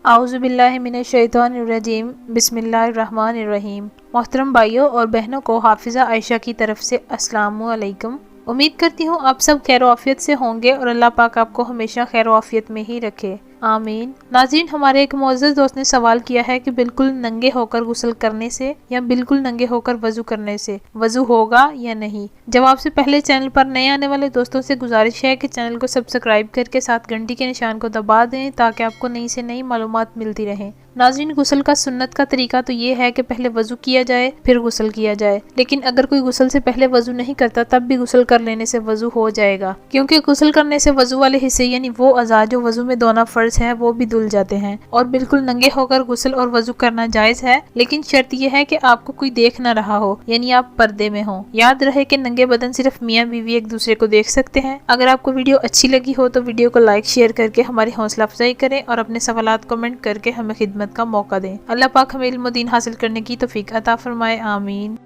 اعوذ باللہ من الشیطان الرجیم، بسم اللہ الرحمن الرحیم۔ محترم بھائیوں اور بہنوں کو حافظہ عائشہ کی طرف سے السلام علیکم۔ امید کرتی ہوں آپ سب خیر و عافیت سے ہوں گے اور اللہ پاک آپ کو ہمیشہ خیر و عافیت میں ہی رکھے، آمین۔ ناظرین، ہمارے ایک معزز دوست نے سوال کیا ہے کہ بالکل ننگے ہو کر غسل کرنے سے یا بالکل ننگے ہو کر وضو کرنے سے وضو ہوگا یا نہیں؟ جواب سے پہلے چینل پر نئے آنے والے دوستوں سے گزارش ہے کہ چینل کو سبسکرائب کر کے ساتھ گھنٹی کے نشان کو دبا دیں تاکہ آپ کو نئی سے نئی معلومات ملتی رہیں۔ ناظرین، غسل کا سنت کا طریقہ تو یہ ہے کہ پہلے وضو کیا جائے پھر غسل کیا جائے، لیکن اگر کوئی غسل سے پہلے وضو نہیں کرتا تب بھی غسل کر لینے سے وضو ہو جائے گا، کیونکہ غسل کرنے سے وضو والے حصے یعنی وہ اعضاء جو وضو میں دھونا فرض ہے وہ بھی دھل جاتے ہیں، اور بالکل ننگے ہو کر غسل اور وضو کرنا جائز ہے، لیکن شرط یہ ہے کہ آپ کو کوئی دیکھ نہ رہا ہو، یعنی آپ پردے میں ہوں۔ یاد رہے کہ ننگے بدن صرف میاں بیوی ایک دوسرے کو دیکھ سکتے ہیں۔ اگر آپ کو ویڈیو اچھی لگی ہو تو ویڈیو کو لائک شیئر کر کے ہماری حوصلہ افزائی کریں اور اپنے سوالات کمنٹ کر کے ہمیں خدمت کا موقع دیں۔ اللہ پاک ہمیں علم و دین حاصل کرنے کی توفیق عطا فرمائے، آمین۔